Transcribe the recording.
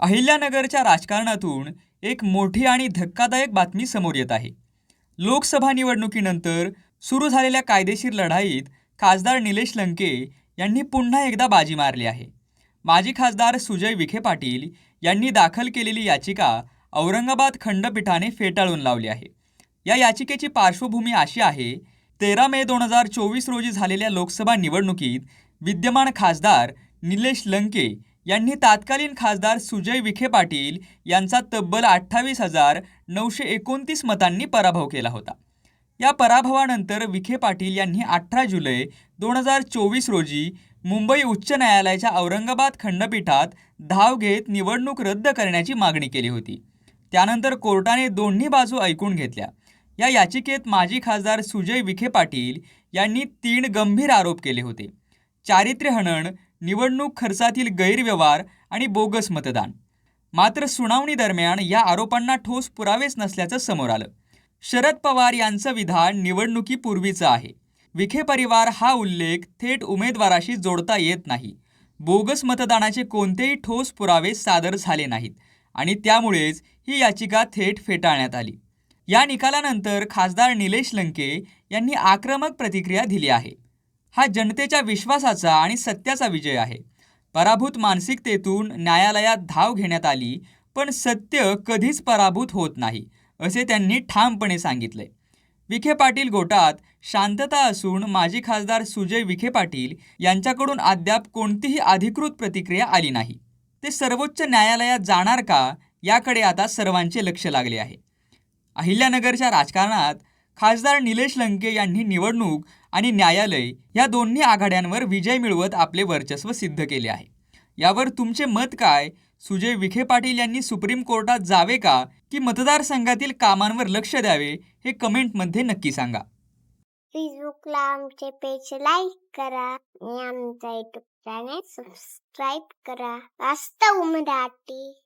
अहिल्यानगरच्या राजकारणातून एक मोठी आणि धक्कादायक बातमी समोर येत आहे. लोकसभा निवडणुकीनंतर सुरू झालेल्या कायदेशीर लढाईत खासदार निलेश लंके यांनी पुन्हा एकदा बाजी मारली आहे. माजी खासदार सुजय विखे पाटील यांनी दाखल केलेली याचिका औरंगाबाद खंडपीठाने फेटाळून लावली आहे. या याचिकेची पार्श्वभूमी अशी आहे, 13 मे 2024 रोजी झालेल्या लोकसभा निवडणुकीत विद्यमान खासदार निलेश लंके यांनी तत्कालीन खासदार सुजय विखे पाटील यांचा तब्बल 28,929 मतांनी पराभव केला होता. या पराभवानंतर विखे पाटील यांनी 18 जुलै 2024 रोजी मुंबई उच्च न्यायालयाच्या औरंगाबाद खंडपीठात धाव घेत निवडणूक रद्द करण्याची मागणी केली होती. त्यानंतर कोर्टाने दोन्ही बाजू ऐकून घेतल्या. या याचिकेत माजी खासदार सुजय विखे पाटील यांनी 3 गंभीर आरोप केले होते: चारित्र्यहनन, निवडणूक खर्चातील गैरव्यवहार आणि बोगस मतदान. मात्र सुनावणी दरम्यान या आरोपांना ठोस पुरावेच नसल्याचं समोर आलं. शरद पवार यांचं विधान निवडणुकीपूर्वीचं आहे. विखे परिवार हा उल्लेख थेट उमेदवाराशी जोडता येत नाही. बोगस मतदानाचे कोणतेही ठोस पुरावे सादर झाले नाहीत आणि त्यामुळेच ही याचिका थेट फेटाळण्यात आली. या निकालानंतर खासदार निलेश लंके यांनी आक्रमक प्रतिक्रिया दिली आहे. हा जनतेच्या विश्वासाचा आणि सत्याचा विजय आहे. पराभूत मानसिकतेतून न्यायालयात धाव घेण्यात आली, पण सत्य कधीच पराभूत होत नाही, असे त्यांनी ठामपणे सांगितले. विखे पाटील गोटात शांतता असून माजी खासदार सुजय विखे पाटील यांच्याकडून अद्याप कोणतीही अधिकृत प्रतिक्रिया आली नाही. ते सर्वोच्च न्यायालयात जाणार का, याकडे आता सर्वांचे लक्ष लागले आहे. अहिल्यानगरच्या राजकारणात खासदार निलेश लंके यांनी निवडणूक आणि न्यायालय या दोन्ही आघाड्यांवर विजय मिळवत आपले वर्चस्व सिद्ध केले आहे. यावर तुमचे मत काय? सुजय विखे पाटील यांनी सुप्रीम कोर्टात जावे का, की मतदारसंघातील कामांवर लक्ष द्यावे, हे कमेंटमध्ये नक्की सांगा. फेसबुकला आमचे पेज लाईक करा आणि आमचा युट्यूब चॅनेल सबस्क्राईब करा. वास्तव मराठी.